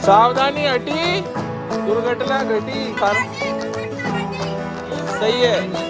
सावधानी हटी, दुर्घटना घटी। सही है।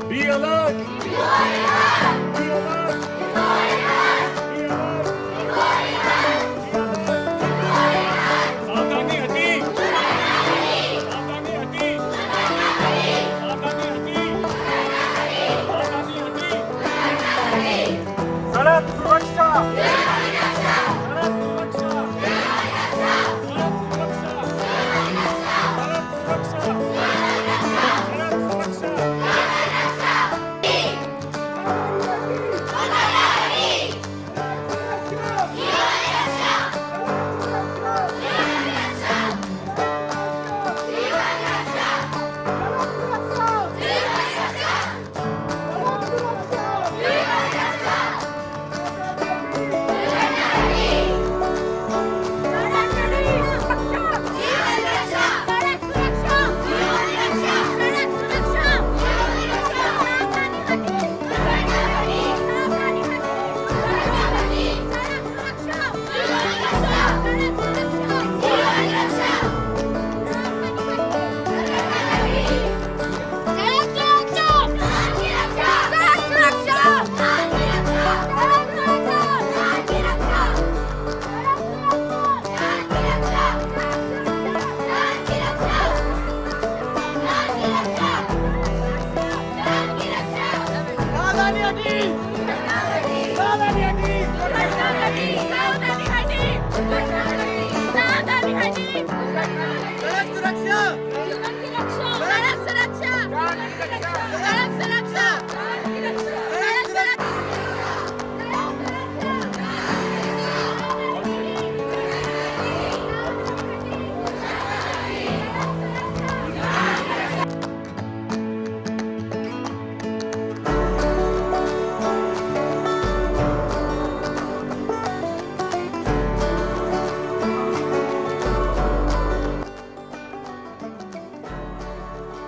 Be alert! सड़क सुरक्षा, जीवन की रक्षा, सड़क सुरक्षा, जीवन की रक्षा, सड़क सुरक्षा, जीवन की रक्षा, सड़क सुरक्षा।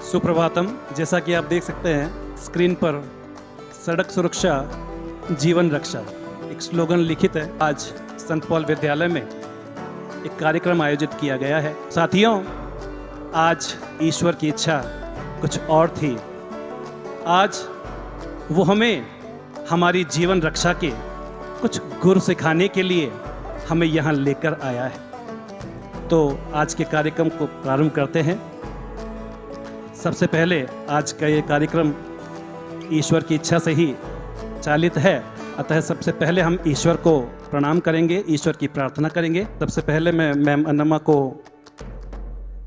सुप्रभातम। जैसा कि आप देख सकते हैं स्क्रीन पर, सड़क सुरक्षा जीवन रक्षा एक स्लोगन लिखित है। आज संत पॉल विद्यालय में एक कार्यक्रम आयोजित किया गया है। साथियों, आज ईश्वर की इच्छा कुछ और थी। आज वो हमें हमारी जीवन रक्षा के कुछ गुर सिखाने के लिए हमें यहाँ लेकर आया है। तो आज के कार्यक्रम को प्रारंभ करते हैं। सबसे पहले आज का ये कार्यक्रम ईश्वर की इच्छा से ही चालित है, अतः सबसे पहले हम ईश्वर को प्रणाम करेंगे, ईश्वर की प्रार्थना करेंगे। सबसे पहले मैं मैम अन्नमा को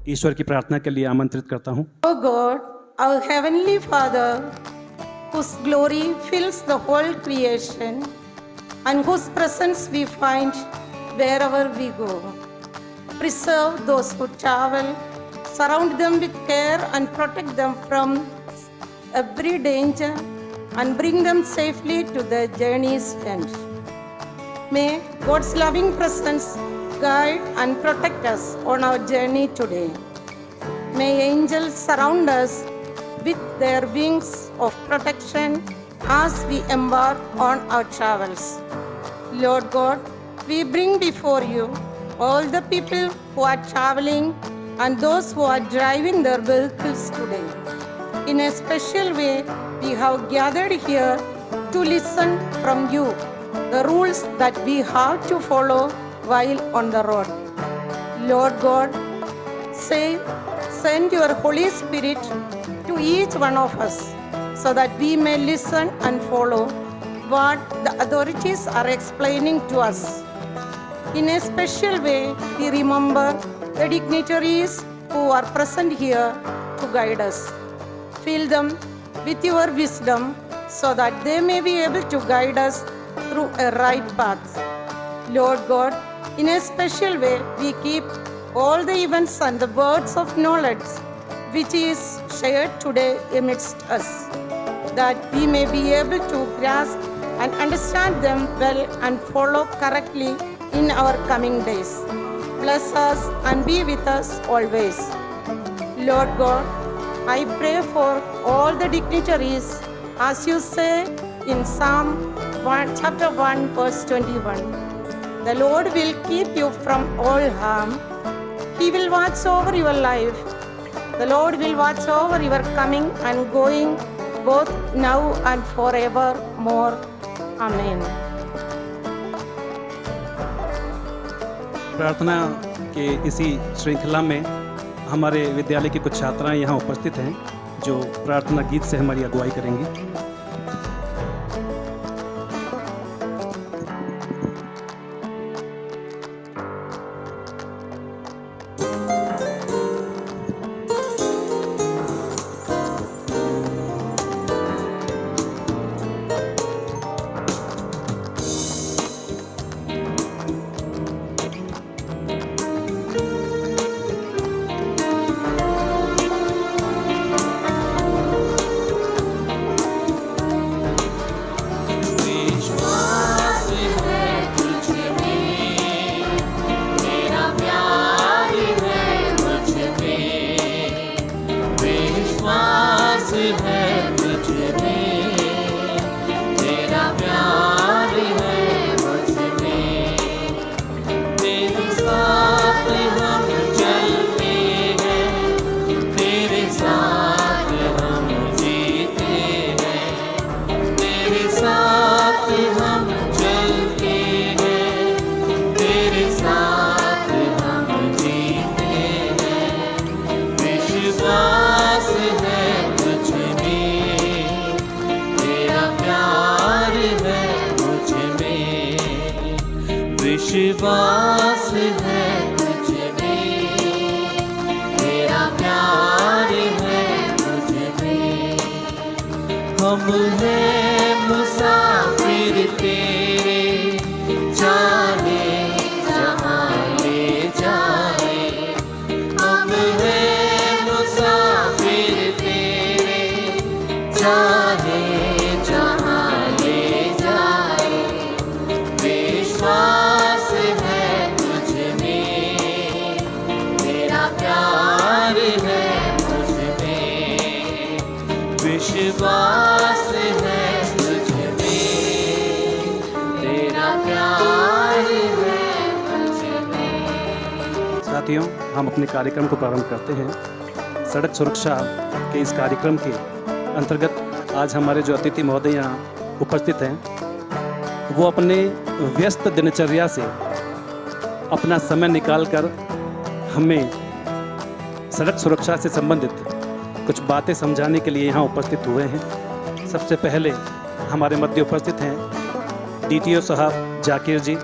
ईश्वर की प्रार्थना के लिए आमंत्रित करता हूँ। O God, our heavenly Father, whose glory fills the whole creation and whose presence we find wherever we go. Preserve those who travel, surround them with care and protect them from every danger and bring them safely to their journey's end. May God's loving presence guide and protect us on our journey today. May angels surround us with their wings of protection as we embark on our travels. Lord God, we bring before you all the people who are traveling and those who are driving their vehicles today. In a special way, we have gathered here to listen from you the rules that we have to follow while on the road. Lord God, send your Holy Spirit to each one of us so that we may listen and follow what the authorities are explaining to us. In a special way, we remember the dignitaries who are present here to guide us. Fill them with your wisdom so that they may be able to guide us through a right path. Lord God, in a special way, we keep all the events and the words of knowledge which is shared today amidst us, that we may be able to grasp and understand them well and follow correctly in our coming days. Bless us and be with us always. Lord God, I pray for all the dignitaries, as you say in Psalm 1, chapter 1, verse 21. The Lord will keep you from all harm. He will watch over your life. The Lord will watch over your coming and going, both now and forevermore. Amen. प्रार्थना के इसी श्रृंखला में हमारे विद्यालय की कुछ छात्राएं यहाँ उपस्थित हैं जो प्रार्थना गीत से हमारी अगुवाई करेंगी। विश्वास है तुझ में हम हैं मुसाफिर तेरे, चाहे जहाँ ले जाए। हम हैं मुसाफिर तेरे, चाहे जहाँ ले जाए। विश्वास है तुझ में, तेरा प्यार है मुझ में। विश्वास है तुझ में, तेरा प्यार है मुझ में। साथियों, हम अपने कार्यक्रम को प्रारंभ करते हैं। सड़क सुरक्षा के इस कार्यक्रम के अंतर्गत आज हमारे जो अतिथि महोदय यहाँ उपस्थित हैं, वो अपने व्यस्त दिनचर्या से अपना समय निकालकर हमें सड़क सुरक्षा से संबंधित कुछ बातें समझाने के लिए यहाँ उपस्थित हुए हैं। सबसे पहले हमारे मध्य उपस्थित हैं DTO साहब जाकिर जी।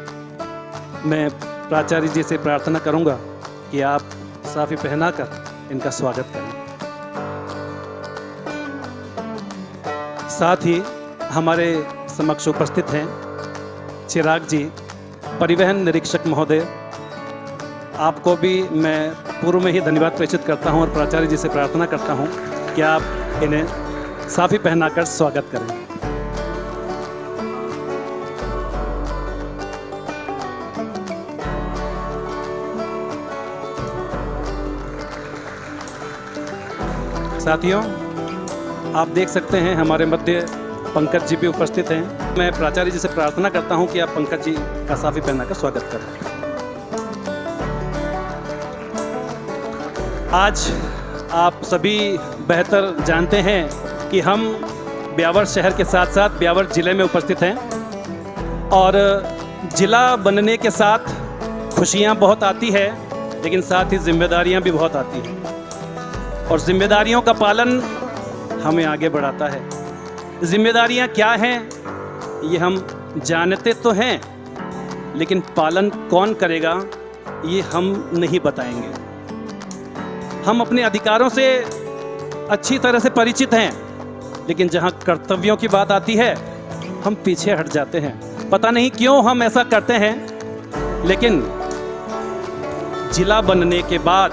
मैं प्राचार्य जी से प्रार्थना करूँगा कि आप साफ़ी पहनाकर इनका स्वागत करें। साथ ही हमारे समक्ष उपस्थित हैं चिराग जी, परिवहन निरीक्षक महोदय। आपको भी मैं पूर्व में ही धन्यवाद प्रेषित करता हूं और प्राचार्य जी से प्रार्थना करता हूं कि आप इन्हें साफ़ी पहनाकर स्वागत करें। साथियों, आप देख सकते हैं हमारे मध्य पंकज जी भी उपस्थित हैं। मैं प्राचार्य जी से प्रार्थना करता हूं कि आप पंकज जी का साफ़ी पहनाकर स्वागत करें। आज आप सभी बेहतर जानते हैं कि हम ब्यावर शहर के साथ साथ ब्यावर ज़िले में उपस्थित हैं और ज़िला बनने के साथ खुशियां बहुत आती है, लेकिन साथ ही जिम्मेदारियां भी बहुत आती हैं और जिम्मेदारियों का पालन हमें आगे बढ़ाता है। जिम्मेदारियां क्या हैं ये हम जानते तो हैं, लेकिन पालन कौन करेगा ये हम नहीं बताएंगे। हम अपने अधिकारों से अच्छी तरह से परिचित हैं, लेकिन जहां कर्तव्यों की बात आती है हम पीछे हट जाते हैं। पता नहीं क्यों हम ऐसा करते हैं, लेकिन जिला बनने के बाद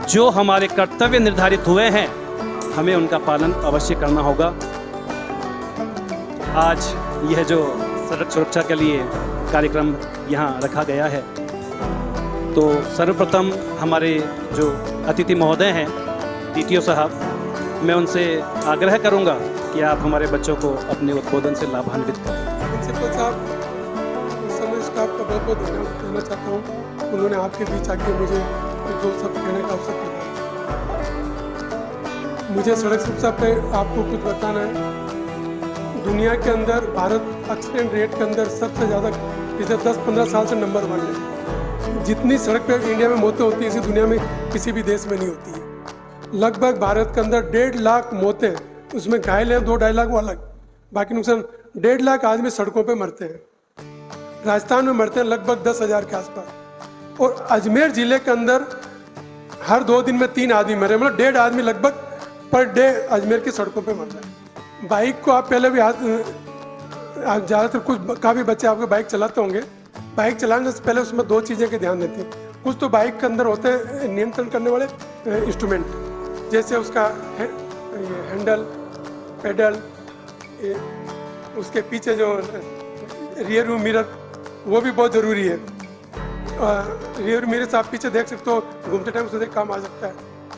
जो हमारे कर्तव्य निर्धारित हुए हैं हमें उनका पालन अवश्य करना होगा। आज यह जो सड़क सुरक्षा के लिए कार्यक्रम यहाँ रखा गया है, तो सर्वप्रथम हमारे जो अतिथि महोदय हैं DTO साहब, मैं उनसे आग्रह करूंगा कि आप हमारे बच्चों को अपने उद्बोधन से लाभान्वित करें। प्रिंसिपल साहब, समझ स्टाफ का बहुत बहुत धन्यवाद देना चाहता हूँ। उन्होंने आपके बीच आके मुझे दो शब्द कहने का अवसर दिया। मुझे सड़क सुरक्षा पे आपको कुछ बताना है। दुनिया के अंदर भारत एक्सीडेंट रेट के अंदर सबसे ज़्यादा पिछले 10-15 साल से नंबर 1 है। जितनी सड़क पे इंडिया में मौतें होती हैं, इसी दुनिया में किसी भी देश में नहीं होती है। लगभग भारत के अंदर 1.5 लाख मौतें, उसमें घायल हैं 2-2.5 लाख वो अलग, बाकी नुकसान 1.5 लाख आदमी सड़कों पे मरते हैं। राजस्थान में मरते हैं लगभग 10,000 के आसपास। और अजमेर ज़िले के अंदर हर 2 दिन में 3 आदमी मरे, मतलब 1.5 आदमी लगभग पर डे अजमेर की सड़कों पे मर रहे हैं। बाइक को आप पहले भी ज़्यादातर कुछ काफ़ी बच्चे आपके बाइक चलाते होंगे। बाइक चलाने से पहले उसमें 2 चीज़ें के ध्यान देते हैं। कुछ तो बाइक के अंदर होते हैं नियंत्रण करने वाले इंस्ट्रूमेंट, जैसे उसका हैंडल, पेडल, उसके पीछे जो रियर व्यू मिरर, वो भी बहुत ज़रूरी है। रियर मिरर से आप पीछे देख सकते हो, घूमते टाइम उससे काम आ सकता है।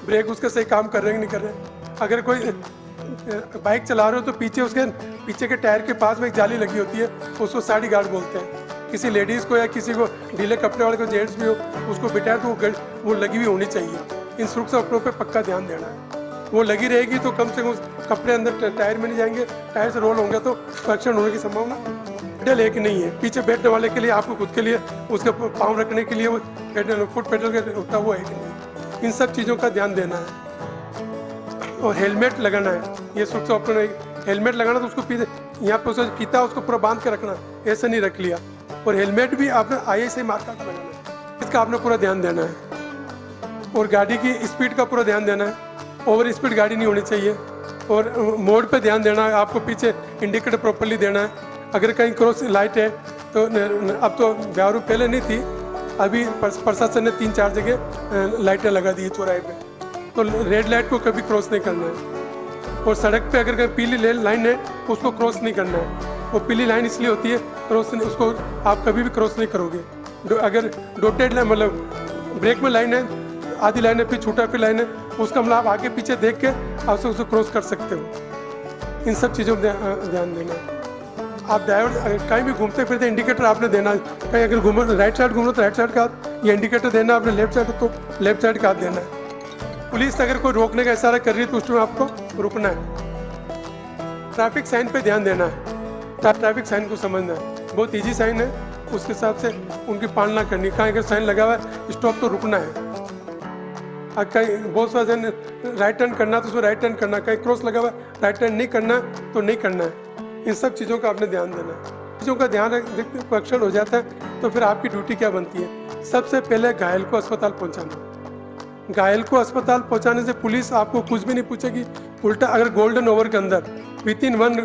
ब्रेक उसके सही काम कर रहे हैं कि नहीं कर रहे। अगर कोई बाइक चला रहे हो तो पीछे उसके पीछे के टायर के पास में एक जाली लगी होती है, उसको साइड गार्ड बोलते हैं। किसी लेडीज़ को या किसी को ढीले कपड़े वाले को, जेंट्स भी हो, उसको बिठाए तो वो लगी हुई होनी चाहिए। इन सुरक्षा उपकरणों पे पक्का ध्यान देना है। वो लगी रहेगी तो कम से कम कपड़े अंदर टायर में नहीं जाएंगे, टायर से रोल होंगे तो एक्सीडेंट होने की संभावना पेडल एक नहीं है। पीछे बैठने वाले के लिए, आपको खुद के लिए उसके पाँव रखने के लिए वो पेडल, फुट पेडल के होता है, वो एक नहीं है। इन सब चीज़ों का ध्यान देना है और हेलमेट लगाना है। ये सुरक्षा उपकरण, हेलमेट लगाना तो उसको यहाँ पे उसको फीता उसको पूरा बांध के रखना, ऐसे नहीं रख लिया। और हेलमेट भी आपने ISI मार्का का लगाना है, इसका आपने पूरा ध्यान देना है। और गाड़ी की स्पीड का पूरा ध्यान देना है। ओवर स्पीड गाड़ी नहीं होनी चाहिए। और मोड़ पे ध्यान देना है, आपको पीछे इंडिकेटर प्रॉपर्ली देना है। अगर कहीं क्रॉस लाइट है तो अब तो ब्यारू पहले नहीं थी, अभी प्रशासन ने 3-4 जगह लाइटें लगा दी है चौराहे पे, तो रेड लाइट को कभी क्रॉस नहीं करना है। और सड़क पे अगर कहीं पीली लाइन है उसको क्रॉस नहीं करना है। वो पीली लाइन इसलिए होती है क्रॉस, उसको आप कभी भी क्रॉस नहीं करोगे। अगर डॉटेड लाइन मतलब ब्रेक में लाइन है, आधी लाइन है, फिर छूटा फिर लाइन है, उसका मतलब आप आगे पीछे देख के आप उसको क्रॉस कर सकते हो। इन सब चीज़ों पर ध्यान देना है। आप ड्राइवर कहीं भी घूमते फिरते इंडिकेटर आपने देना है। कहीं अगर घूमो राइट साइड घूमो तो राइट साइड का हाथ ये इंडिकेटर देना, आपने लेफ्ट साइड तो लेफ्ट साइड का हाथ देना है। पुलिस अगर कोई रोकने का इशारा कर रही है तो उस टाइम आपको रुकना है। ट्रैफिक साइन पे ध्यान देना है, ट्रैफिक साइन को समझना है। बहुत ईजी साइन है, उसके हिसाब से उनकी पालना करनी। कहीं अगर साइन लगा हुआ है स्टॉप तो रुकना है। कहीं बहुत सारा राइट टर्न करना तो उसमें राइट टर्न करना, कहीं क्रॉस लगा हुआ है राइट टर्न नहीं करना तो नहीं करना है। इन सब चीज़ों का आपने ध्यान देना है। चीज़ों का ध्यान रखते कोई एक्सीडेंट हो जाता है तो फिर आपकी ड्यूटी क्या बनती है? सबसे पहले घायल को अस्पताल पहुंचाना। घायल को अस्पताल पहुंचाने से पुलिस आपको कुछ भी नहीं पूछेगी। उल्टा अगर गोल्डन ओवर के अंदर विथिन 1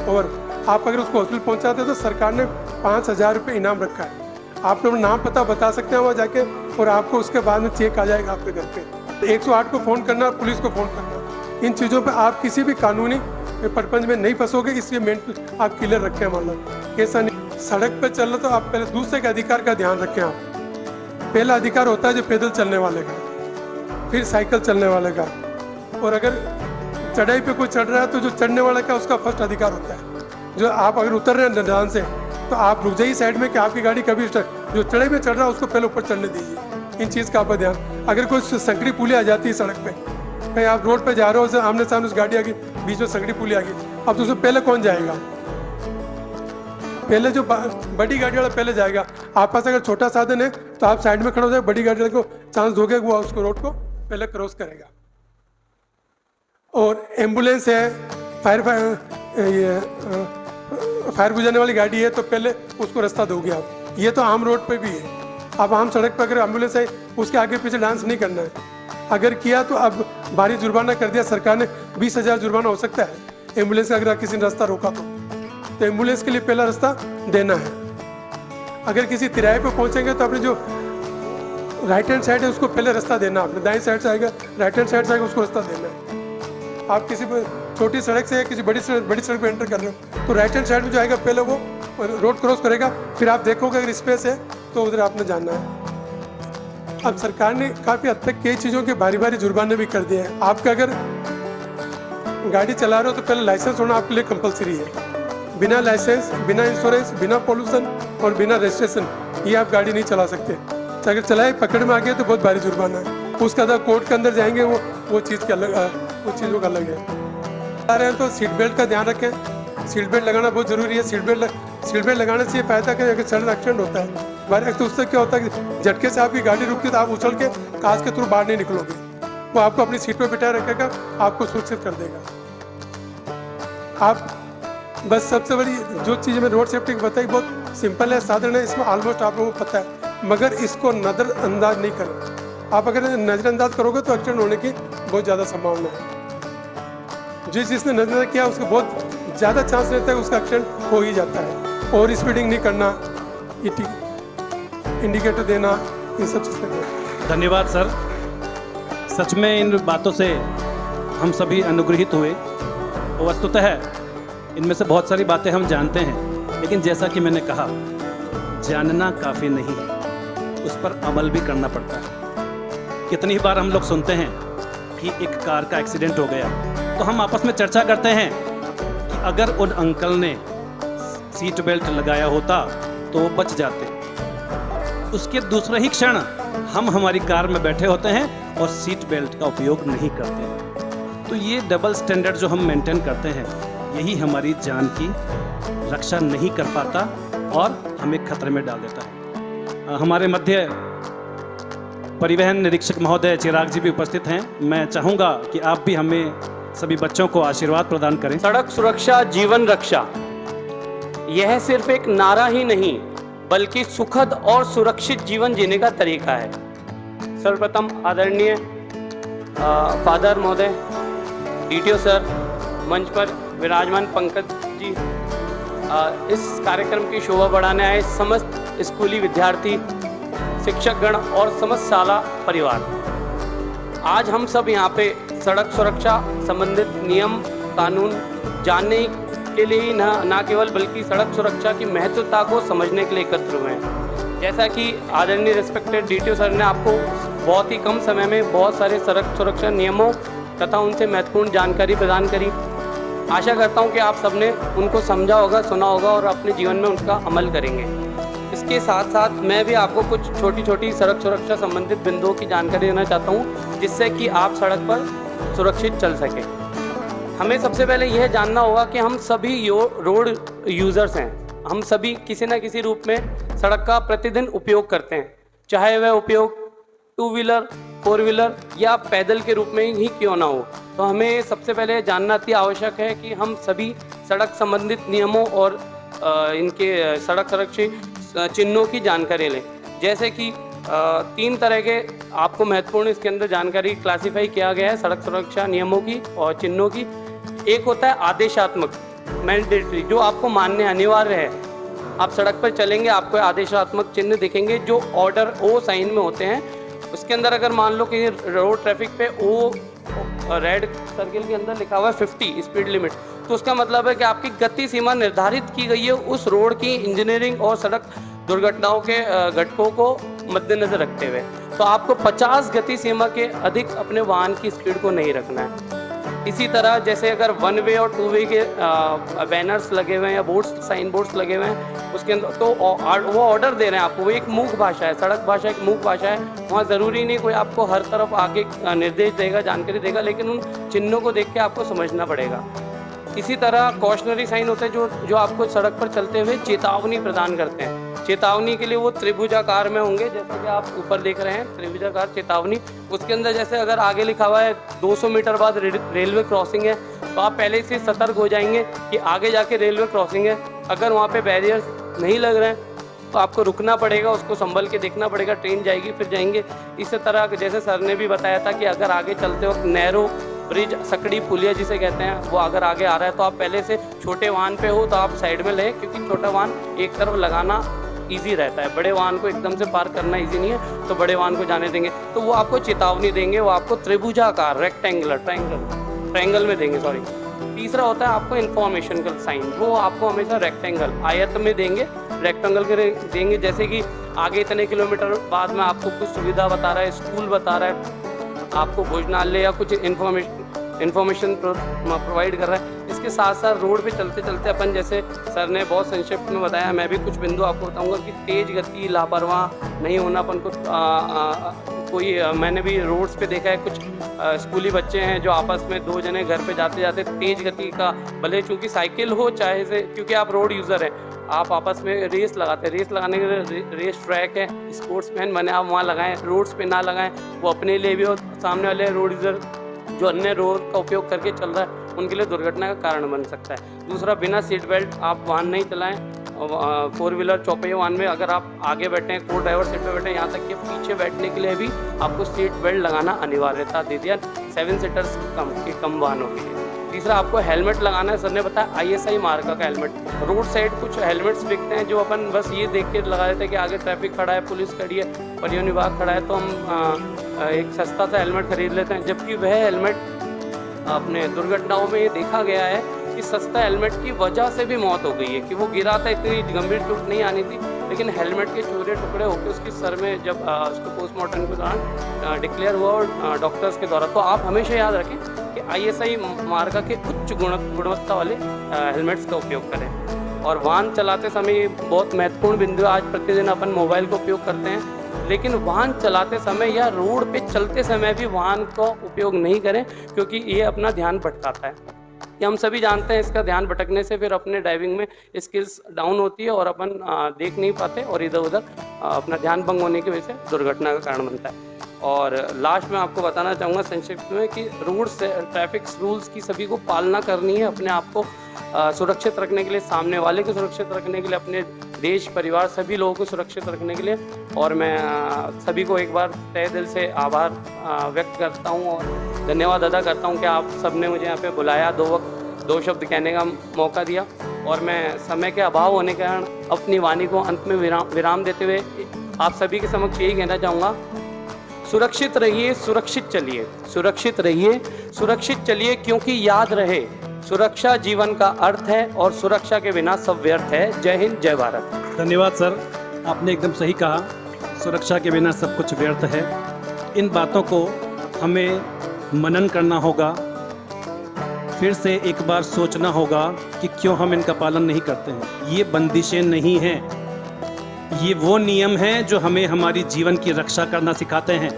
ओवर आप अगर उसको हॉस्पिटल पहुंचाते हैं तो सरकार ने 5,000 रुपये इनाम रखा है। आप अपना नाम पता बता सकते हैं वहाँ जाके, और आपको उसके बाद में चेक आ जाएगा आपके घर पे। 108 को फ़ोन करना, पुलिस को फ़ोन करना। इन चीज़ों पे आप किसी भी कानूनी परपंच में नहीं फंसोगे, इसलिए मेंटल आप क्लियर रखें। मतलब ऐसा नहीं सड़क पे चल रहे तो आप पहले दूसरे के अधिकार का ध्यान रखें। आप पहला अधिकार होता है जो पैदल चलने वाले का, फिर साइकिल चलने वाले का, और अगर चढ़ाई पे कोई चढ़ रहा है तो जो चढ़ने वाले का उसका फर्स्ट अधिकार होता है। जो आप अगर उतर रहे हैं ध्यान से तो आप रुक जाइए साइड में कि आपकी गाड़ी कभी जो चढ़ाई पे चढ़ रहा है उसको पहले ऊपर चढ़ने दीजिए। इन चीज़ का आप ध्यान। अगर कोई संकड़ी पुली आ जाती है सड़क पे, कहीं आप रोड पे जा रहे हो, आमने सामने उस गाड़ी आ गई, बीच में संकड़ी पुली आ गई, अब तो उसमें पहले कौन जाएगा? पहले जो बड़ी गाड़ी वाला पहले जाएगा। आप पास अगर छोटा साधन है तो आप साइड में खड़े हो जाए, बड़ी गाड़ी वाले को चांस दोगे वो उसको रोड को पहले क्रॉस करेगा। और एम्बुलेंस है, फायर बुझाने वाली गाड़ी है तो पहले उसको रास्ता दोगे आप। ये तो आम रोड पे भी है। अब आम सड़क पर अगर एम्बुलेंस है उसके आगे पीछे डांस नहीं करना है। अगर किया तो अब भारी जुर्माना कर दिया सरकार ने, 20,000 जुर्माना हो सकता है एम्बुलेंस का अगर किसी ने रास्ता रोका तो एम्बुलेंस के लिए पहला रास्ता देना है। अगर किसी तिराहे पे पहुंचेंगे तो अपने जो राइट हैंड साइड है उसको पहले रास्ता देना। आपने दाएं साइड से आएगा, राइट हैंड साइड से आएगा, उसको रास्ता देना है। आप किसी छोटी सड़क से किसी बड़ी सड़क पे एंटर कर रहे हो तो राइट हैंड साइड में जो आएगा पहले वो रोड क्रॉस करेगा, फिर आप देखोगे अगर स्पेस है तो उधर आपने जाना है। अब सरकार ने काफ़ी हद तक कई चीज़ों के भारी भारी जुर्माने भी कर दिए हैं। आपका अगर गाड़ी चला रहे हो तो पहले लाइसेंस होना आपके लिए कंपलसरी है। बिना लाइसेंस, बिना इंश्योरेंस, बिना पोल्यूशन और बिना रजिस्ट्रेशन ये आप गाड़ी नहीं चला सकते। अगर चलाए पकड़ में आ गए तो बहुत भारी जुर्माना है। उसका अगर कोर्ट के अंदर जाएंगे वो चीज़ के अलग, वो चीज़ों का अलग है। आ रहे हैं तो सीट बेल्ट का ध्यान रखें। सीट बेल्ट लगाना बहुत ज़रूरी है। सीट बेल्ट लगाने से ये फायदा कि अगर सडन एक्सीडेंट होता है बार तो उससे क्या होता है कि झटके से आपकी गाड़ी रुकती है तो आप उछल के कांच के थ्रू बाहर नहीं निकलोगे। वो आपको अपनी सीट पे बिठाए रखेगा, आपको सुरक्षित कर देगा। आप बस सबसे बड़ी जो चीज़ में रोड सेफ्टी की बताई बहुत सिंपल है, साधारण है, इसमें ऑलमोस्ट आप लोगों को पता है, मगर इसको नज़रअंदाज नहीं करें। आप अगर नज़रअंदाज करोगे तो एक्सीडेंट होने की बहुत ज़्यादा संभावना है। जिसने नज़र किया उसको बहुत ज़्यादा चांस रहता है उसका एक्सीडेंट हो ही जाता है। और स्पीडिंग नहीं करना, इंडिकेटर देना, इन सब चीज़ें। धन्यवाद सर। सच में इन बातों से हम सभी अनुग्रहित हुए। वस्तुतः इनमें से बहुत सारी बातें हम जानते हैं, लेकिन जैसा कि मैंने कहा, जानना काफ़ी नहीं है, उस पर अमल भी करना पड़ता है। कितनी बार हम लोग सुनते हैं कि एक कार का एक्सीडेंट हो गया तो हम आपस में चर्चा करते हैं कि अगर उन अंकल ने सीट बेल्ट लगाया होता तो वो बच जाते। उसके दूसरे ही क्षण हम हमारी कार में बैठे होते हैं और सीट बेल्ट का उपयोग नहीं करते। तो ये डबल स्टैंडर्ड जो हम मेंटेन करते हैं, यही हमारी जान की रक्षा नहीं कर पाता और हमें खतरे में डाल देता है। हमारे मध्य परिवहन निरीक्षक महोदय चिराग जी भी उपस्थित हैं। मैं चाहूँगा कि आप भी हमें सभी बच्चों को आशीर्वाद प्रदान करें। सड़क सुरक्षा जीवन रक्षा, यह सिर्फ एक नारा ही नहीं बल्कि सुखद और सुरक्षित जीवन जीने का तरीका है। सर्वप्रथम आदरणीय फादर महोदय, डीटीओ सर, मंच पर विराजमान पंकज जी, इस कार्यक्रम की शोभा बढ़ाने आए समस्त स्कूली विद्यार्थी, शिक्षकगण और समस्त शाला परिवार। आज हम सब यहाँ पे सड़क सुरक्षा संबंधित नियम कानून जानने के लिए ही न केवल बल्कि सड़क सुरक्षा की महत्वता को समझने के लिए एकत्र हुए हैं। जैसा कि आदरणीय रिस्पेक्टेड डीटीओ सर ने आपको बहुत ही कम समय में बहुत सारे सड़क सुरक्षा नियमों तथा उनसे महत्वपूर्ण जानकारी प्रदान करी। आशा करता हूं कि आप सबने उनको समझा होगा, सुना होगा और अपने जीवन में उनका अमल करेंगे। इसके साथ साथ मैं भी आपको कुछ छोटी छोटी सड़क सुरक्षा संबंधित बिंदुओं की जानकारी देना चाहता हूं, जिससे कि आप सड़क पर सुरक्षित चल सकें। हमें सबसे पहले यह जानना होगा कि हम सभी रोड यूज़र्स हैं। हम सभी किसी न किसी रूप में सड़क का प्रतिदिन उपयोग करते हैं, चाहे वह उपयोग 2 व्हीलर 4 व्हीलर या पैदल के रूप में ही क्यों ना हो। तो हमें सबसे पहले जानना अति आवश्यक है कि हम सभी सड़क संबंधित नियमों और इनके सड़क सुरक्षित चिन्हों की जानकारी लें। जैसे कि 3 तरह के आपको महत्वपूर्ण इसके अंदर जानकारी क्लासिफाई किया गया है सड़क सुरक्षा नियमों की और चिन्हों की। एक होता है आदेशात्मक, मैंडेटरी, जो आपको मानने अनिवार्य है। आप सड़क पर चलेंगे, आपको आदेशात्मक चिन्ह दिखेंगे जो ऑर्डर ओ साइन में होते हैं। उसके अंदर अगर मान लो कि रोड ट्रैफिक पे ओ रेड सर्किल के अंदर लिखा हुआ है 50 स्पीड लिमिट, तो उसका मतलब है कि आपकी गति सीमा निर्धारित की गई है उस रोड की इंजीनियरिंग और सड़क दुर्घटनाओं के घटकों को मद्देनजर रखते हुए। तो आपको 50 गति सीमा के अधिक अपने वाहन की स्पीड को नहीं रखना है। इसी तरह जैसे अगर 1 वे और 2 वे के बैनर्स लगे हुए हैं या बोर्ड्स, साइन बोर्ड्स लगे हुए हैं उसके अंदर, तो वो ऑर्डर दे रहे हैं आपको। वो एक मूक भाषा है, सड़क भाषा एक मूक भाषा है। वहाँ ज़रूरी नहीं कोई आपको हर तरफ आके निर्देश देगा, जानकारी देगा, लेकिन उन चिन्हों को देख के आपको समझना पड़ेगा। इसी तरह कॉशनरी साइन होते हैं जो आपको सड़क पर चलते हुए चेतावनी प्रदान करते हैं। चेतावनी के लिए वो त्रिभुजाकार में होंगे, जैसे कि आप ऊपर देख रहे हैं त्रिभुजाकार चेतावनी। उसके अंदर जैसे अगर आगे लिखा हुआ है 200 मीटर बाद रेलवे क्रॉसिंग है, तो आप पहले से सतर्क हो जाएंगे कि आगे जाके रेलवे क्रॉसिंग है। अगर वहाँ पे बैरियर्स नहीं लग रहे हैं तो आपको रुकना पड़ेगा, उसको संभल के देखना पड़ेगा, ट्रेन जाएगी फिर जाएंगे। इसी तरह जैसे सर ने भी बताया था कि अगर आगे चलते वक्त नैरो ब्रिज, सकड़ी पुलिया जिसे कहते हैं, वो अगर आगे आ रहा है तो आप पहले से छोटे वाहन पे हो तो आप साइड में लें, क्योंकि छोटा वाहन एक तरफ लगाना ईजी रहता है, बड़े वाहन को एकदम से पार करना ईजी नहीं है, तो बड़े वाहन को जाने देंगे। तो वो आपको चेतावनी देंगे, वो आपको त्रिभुजाकार ट्रायंगल में देंगे, सॉरी। तीसरा होता है आपको इन्फॉर्मेशन का साइन, वो आपको हमेशा रेक्टेंगल आयत में देंगे, रेक्टेंगल के देंगे। जैसे कि आगे इतने किलोमीटर बाद में आपको कुछ सुविधा बता रहा है, स्कूल बता रहा है, आपको भोजनालय या कुछ इन्फॉर्मेशन प्रोवाइड कर रहा है। इसके साथ साथ रोड पे चलते चलते अपन, जैसे सर ने बहुत संक्षिप्त में बताया, मैं भी कुछ बिंदु आपको बताऊंगा कि तेज गति, लापरवाह नहीं होना अपन को। मैंने भी रोड्स पे देखा है कुछ स्कूली बच्चे हैं जो आपस में 2 जने घर पे जाते जाते तेज गति का, भले चूँकि साइकिल हो चाहे से, क्योंकि आप रोड यूज़र हैं, आप आपस में रेस लगाते हैं। रेस लगाने के लिए रेस ट्रैक है, स्पोर्ट्समैन बने, आप वहाँ लगाएं, रोड्स पे ना लगाएं। वो अपने लिए भी और सामने वाले रोड यूज़र जो अन्य रोड का उपयोग करके चल रहा है उनके लिए दुर्घटना का कारण बन सकता है। दूसरा, बिना सीट बेल्ट आप वाहन नहीं चलाएं। 4 व्हीलर चौपहिया वाहन में अगर आप आगे बैठे हैं, को ड्राइवर सीट पे बैठे हैं, यहाँ तक कि पीछे बैठने के लिए भी आपको सीट बेल्ट लगाना अनिवार्यता दे दिया 7 सीटर्स कम वाहनों के लिए। तीसरा, आपको हेलमेट लगाना है। सर ने बताया ISI मार्क का हेलमेट। रोड साइड कुछ हेलमेट्स बिकते हैं जो अपन बस ये देख के लगा देते हैं कि आगे ट्रैफिक खड़ा है, पुलिस खड़ी है, परिवहन विभाग खड़ा है, तो हम एक सस्ता सा हेलमेट खरीद लेते हैं, जबकि वह हेलमेट अपने दुर्घटनाओं में ये देखा गया है कि सस्ता हेलमेट की वजह से भी मौत हो गई है, कि वो गिरा था, इतनी गंभीर चोट नहीं आनी थी, लेकिन हेलमेट के चूरे टुकड़े होकर उसके सर में जब उसको पोस्टमार्टम के दौरान डिक्लेयर हुआ और डॉक्टर्स के द्वारा। तो आप हमेशा याद रखें कि ISI मार्का के उच्च गुणवत्ता वाले हेलमेट्स का उपयोग करें। और वाहन चलाते समय बहुत महत्वपूर्ण बिंदु, आज प्रतिदिन अपन मोबाइल का उपयोग करते हैं, लेकिन वाहन चलाते समय या रोड पे चलते समय भी वाहन का उपयोग नहीं करें, क्योंकि ये अपना ध्यान भटकाता है। ये हम सभी जानते हैं, इसका ध्यान भटकने से फिर अपने ड्राइविंग में स्किल्स डाउन होती है और अपन देख नहीं पाते और इधर उधर अपना ध्यान भंग होने की वजह से दुर्घटना का कारण बनता है। और लास्ट में आपको बताना चाहूँगा संक्षिप्त में कि रोड से ट्रैफिक रूल्स की सभी को पालना करनी है, अपने आप को सुरक्षित रखने के लिए, सामने वाले को सुरक्षित रखने के लिए, अपने देश परिवार सभी लोगों को सुरक्षित रखने के लिए। और मैं सभी को एक बार तहे दिल से आभार व्यक्त करता हूं और धन्यवाद अदा करता हूं कि आप सबने मुझे यहाँ पे बुलाया, 2 दो शब्द कहने का मौका दिया और मैं समय के अभाव होने के कारण अपनी वाणी को अंत में विराम देते हुए आप सभी के समक्ष यही कहना चाहूँगा, सुरक्षित रहिए, सुरक्षित चलिए, सुरक्षित रहिए, सुरक्षित चलिए, क्योंकि याद रहे सुरक्षा जीवन का अर्थ है और सुरक्षा के बिना सब व्यर्थ है। जय हिंद, जय भारत। धन्यवाद सर, आपने एकदम सही कहा, सुरक्षा के बिना सब कुछ व्यर्थ है। इन बातों को हमें मनन करना होगा, फिर से एक बार सोचना होगा कि क्यों हम इनका पालन नहीं करते हैं। ये बंदिशें नहीं हैं, ये वो नियम हैं जो हमें हमारी जीवन की रक्षा करना सिखाते हैं,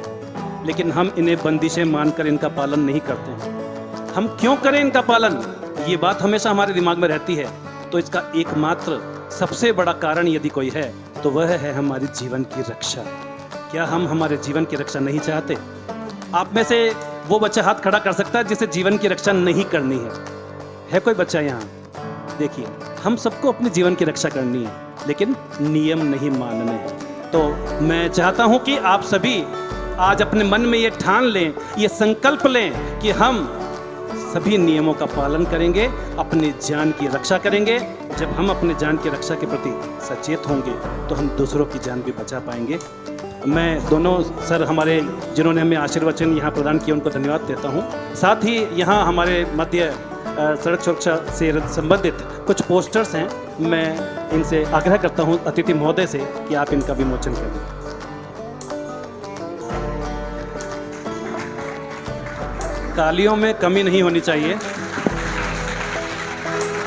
लेकिन हम इन्हें बंदिशें मानकर इनका पालन नहीं करते हैं। हम क्यों करें इनका पालन, ये बात हमेशा हमारे दिमाग में रहती है। तो इसका एकमात्र सबसे बड़ा कारण यदि कोई है तो वह है हमारी जीवन की रक्षा। क्या हम हमारे जीवन की रक्षा नहीं चाहते? आप में से वो बच्चा हाथ खड़ा कर सकता है जिसे जीवन की रक्षा नहीं करनी है कोई बच्चा यहाँ? देखिए, हम सबको अपने जीवन की रक्षा करनी है, लेकिन नियम नहीं मानने हैं। तो मैं चाहता हूँ कि आप सभी आज अपने मन में ये ठान लें, ये संकल्प लें कि हम सभी नियमों का पालन करेंगे, अपनी जान की रक्षा करेंगे। जब हम अपने जान की रक्षा के प्रति सचेत होंगे तो हम दूसरों की जान भी बचा पाएंगे। मैं दोनों सर हमारे जिन्होंने हमें आशीर्वचन यहाँ प्रदान किया उनको धन्यवाद देता हूँ। साथ ही यहाँ हमारे मध्य सड़क सुरक्षा से संबंधित कुछ पोस्टर्स हैं, मैं इनसे आग्रह करता हूँ अतिथि महोदय से कि आप इनका विमोचन करें। तालियों में कमी नहीं होनी चाहिए,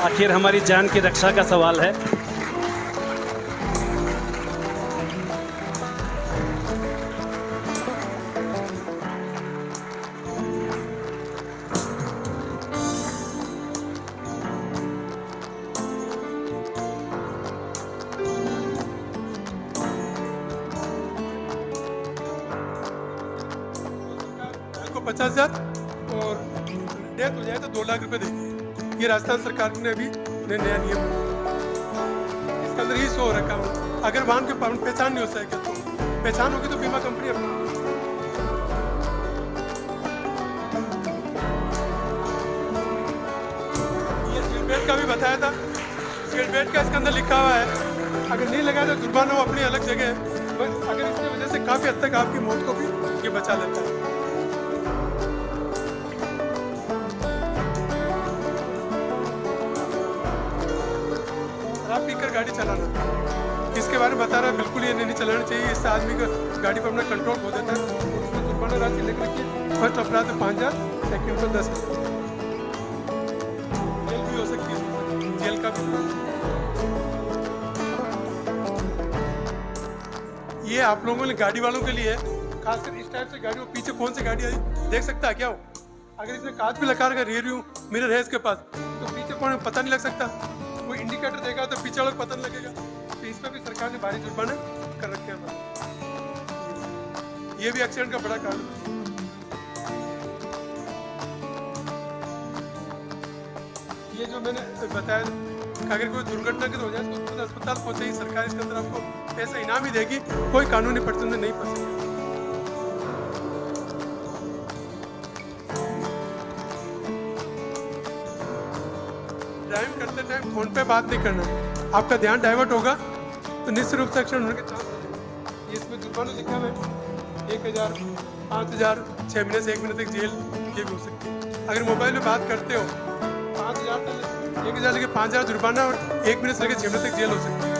आखिर हमारी जान की रक्षा का सवाल है। को 50,000 और डेथ हो जाए तो 2 लाख रुपए देंगे। ये राजस्थान सरकार ने अभी नया नियम, इसके अंदर ही शो रखा हूँ। अगर वाहन की पहचान नहीं हो सके तो पहचान होगी तो बीमा कंपनी ये सीट बेल्ट का भी बताया था। सीट बेल्ट का इसके अंदर लिखा हुआ है, अगर नहीं लगाया तो जुर्माना हो अपनी अलग जगह। अगर इसकी वजह से काफी हद तक आपकी मौत को भी ये बचा लेता है। पीकर गाड़ी चलाना, इसके बारे में बता रहा है, बिल्कुल ये नहीं चलाना चाहिए। इससे आदमी का गाड़ी पर अपना कंट्रोल खो देता है। उसमें जुर्माना राशि लिख रखी है, फर्स्ट अपराध में 5,000, सेकंड में 10,000, जेल भी हो सकती है, जेल का भी। ये आप लोगों ने गाड़ी वालों के लिए, खासकर इस टाइप से गाड़ी, वो पीछे कौन सी गाड़ी आई देख सकता है क्या हो? अगर इसने कांच भी लगा कर रियर व्यू मिरर है इसके पास, तो पीछे कौन पता नहीं लग सकता। कोई इंडिकेटर देगा तो पीछे वालों को पता नहीं लगेगा। तो इस पर भी सरकार ने भारी जुर्माना कर रखे हैं। ये भी एक्सीडेंट का बड़ा कारण है। ये जो मैंने बताया, अगर कोई दुर्घटना की हो जाए तो तुरंत अस्पताल पहुंचे, सरकार इसके अंदर आपको पैसा इनाम ही देगी, कोई कानूनी प्रतिबंध नहीं पड़ सकता। ड्राइविंग करते टाइम फोन पे बात नहीं करना, आपका ध्यान डाइवर्ट होगा तो निश्चित रूप से एक्सीडेंट होने के चांस है। इसमें जुर्माना लिखा हुआ है 1,000, 5,000, 6 महीने से 1 महीने तक जेल, ये भी हो सकती है। अगर मोबाइल में बात करते हो 5,000 से 1,000 लेके 5,000 जुर्माना और 1 महीने से लेकर 6 महीने तक जेल हो सकती है।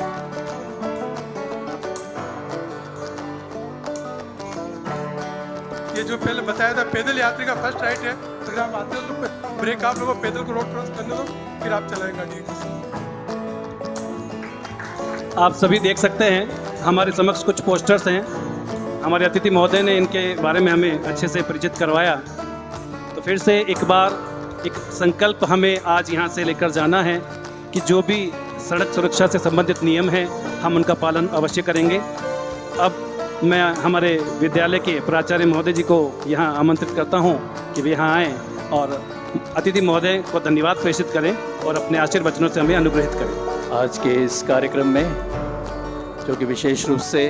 ये जो पहले बताया था, पैदल यात्री का फर्स्ट राइट है। अगर आप आते हो तो ब्रेक आप लोगों को पैदल को रोड क्रॉस करने दो, फिर आप चलाएं गाड़ी। आप सभी देख सकते हैं हमारे समक्ष कुछ पोस्टर्स हैं। हमारे अतिथि महोदय ने इनके बारे में हमें अच्छे से परिचित करवाया। तो फिर से एक बार एक संकल्प हमें आज यहाँ से लेकर जाना है कि जो भी सड़क सुरक्षा से संबंधित नियम हैं हम उनका पालन अवश्य करेंगे। अब मैं हमारे विद्यालय के प्राचार्य महोदय जी को यहाँ आमंत्रित करता हूँ कि वे यहाँ आएँ और अतिथि महोदय को धन्यवाद प्रेषित करें और अपने आशीर्वचनों से हमें अनुग्रहित करें। आज के इस कार्यक्रम में जो कि विशेष रूप से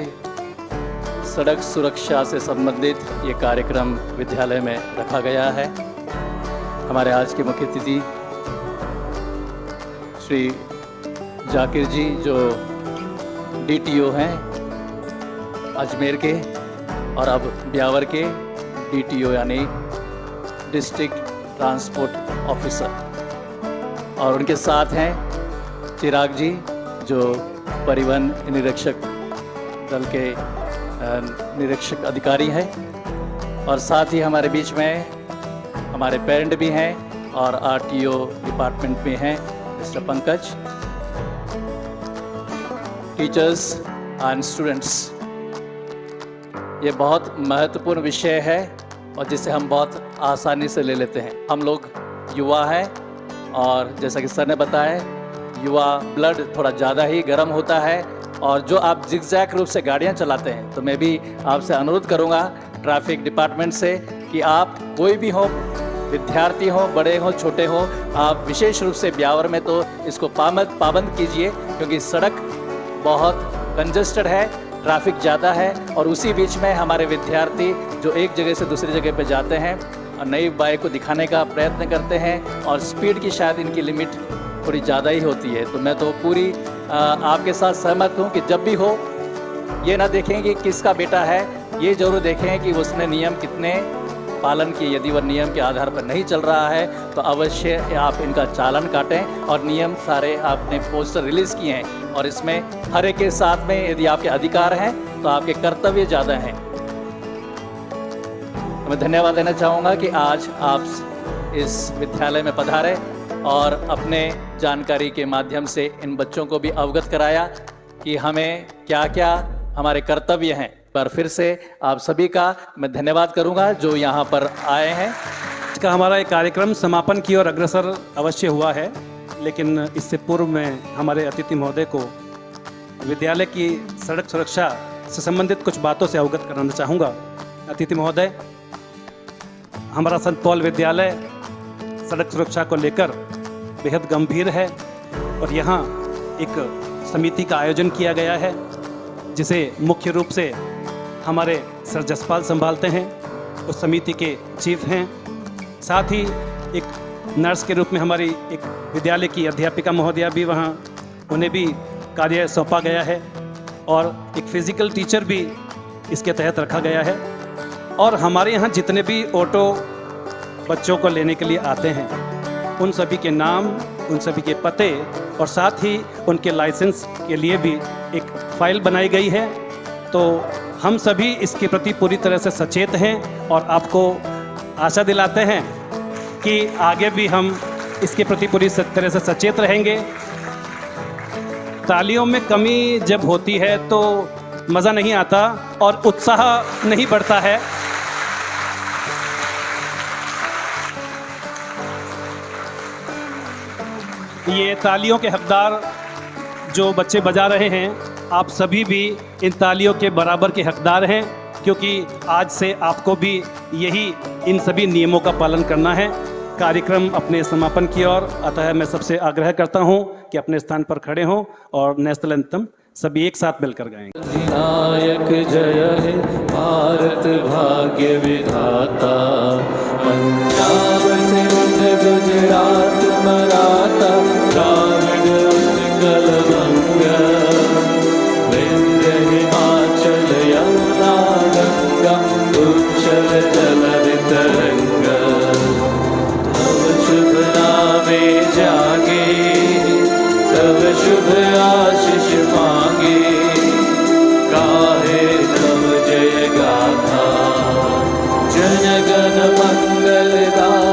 सड़क सुरक्षा से संबंधित ये कार्यक्रम विद्यालय में रखा गया है, हमारे आज के मुख्य अतिथि श्री जाकिर जी जो DTO हैं अजमेर के और अब ब्यावर के DTO यानी डिस्ट्रिक्ट ट्रांसपोर्ट ऑफिसर, और उनके साथ हैं चिराग जी जो परिवहन निरीक्षक दल के निरीक्षक अधिकारी हैं, और साथ ही हमारे बीच में हमारे पेरेंट भी हैं और RTO डिपार्टमेंट में हैं mister Pankaj, teachers and students. ये बहुत महत्वपूर्ण विषय है और जिसे हम बहुत आसानी से ले लेते हैं। हम लोग युवा हैं और जैसा कि सर ने बताया युवा ब्लड थोड़ा ज़्यादा ही गर्म होता है, और जो आप जिगजैग रूप से गाड़ियां चलाते हैं तो मैं भी आपसे अनुरोध करूंगा ट्रैफिक डिपार्टमेंट से कि आप कोई भी हो, विद्यार्थी हो, बड़े हो, छोटे हो, आप विशेष रूप से ब्यावर में तो इसको पाबंद कीजिए, क्योंकि सड़क बहुत कंजस्टेड है, ट्रैफिक ज़्यादा है, और उसी बीच में हमारे विद्यार्थी जो एक जगह से दूसरी जगह पर जाते हैं और नई बाइक को दिखाने का प्रयत्न करते हैं, और स्पीड की शायद इनकी लिमिट थोड़ी ज़्यादा ही होती है। तो मैं तो पूरी आपके साथ सहमत हूँ कि जब भी हो ये ना देखें कि किसका बेटा है, ये जरूर देखें कि उसने नियम कितने पालन किए। यदि वह नियम के आधार पर नहीं चल रहा है तो अवश्य आप इनका चालान काटें, और नियम सारे आपने पोस्टर रिलीज़ किए हैं और इसमें हर एक के साथ में यदि आपके अधिकार हैं तो आपके कर्तव्य ज़्यादा हैं। तो मैं धन्यवाद देना चाहूँगा कि आज आप इस विद्यालय में पधारे और अपने जानकारी के माध्यम से इन बच्चों को भी अवगत कराया कि हमें क्या क्या हमारे कर्तव्य हैं। पर फिर से आप सभी का मैं धन्यवाद करूंगा जो यहाँ पर आए हैं। इसका हमारा एक कार्यक्रम समापन की ओर अग्रसर अवश्य हुआ है, लेकिन इससे पूर्व में हमारे अतिथि महोदय को विद्यालय की सड़क सुरक्षा से संबंधित कुछ बातों से अवगत कराना चाहूँगा। अतिथि महोदय, हमारा संत पॉल विद्यालय सड़क सुरक्षा को लेकर बेहद गंभीर है, और यहाँ एक समिति का आयोजन किया गया है जिसे मुख्य रूप से हमारे सर जसपाल संभालते हैं, उस समिति के चीफ हैं। साथ ही एक नर्स के रूप में हमारी एक विद्यालय की अध्यापिका महोदया भी वहाँ, उन्हें भी कार्य सौंपा गया है, और एक फिजिकल टीचर भी इसके तहत रखा गया है। और हमारे यहाँ जितने भी ऑटो बच्चों को लेने के लिए आते हैं उन सभी के नाम, उन सभी के पते और साथ ही उनके लाइसेंस के लिए भी एक फाइल बनाई गई है। तो हम सभी इसके प्रति पूरी तरह से सचेत हैं और आपको आशा दिलाते हैं कि आगे भी हम इसके प्रति पूरी तरह से सचेत रहेंगे। तालियों में कमी जब होती है तो मज़ा नहीं आता और उत्साह नहीं बढ़ता है। ये तालियों के हकदार जो बच्चे बजा रहे हैं, आप सभी भी इन तालियों के बराबर के हकदार हैं, क्योंकि आज से आपको भी यही इन सभी नियमों का पालन करना है। कार्यक्रम अपने समापन की ओर, अतः मैं सबसे आग्रह करता हूं कि अपने स्थान पर खड़े हों और नेशनल एंथम सभी एक साथ मिलकर गाएंगे। विनायक जय हे भारत भाग्य विधाता, पंजाब सिंध गुजरात मराठा द्राविड़ उत्कल बंग, विंध्य हिमाचल यमुना गंगा उच्चल जलधि तरंग, तव शुभ नामे जागे, तव शुभ आशीष मांगे, गाहे तव जय गाथा, जन गण मंगलदायक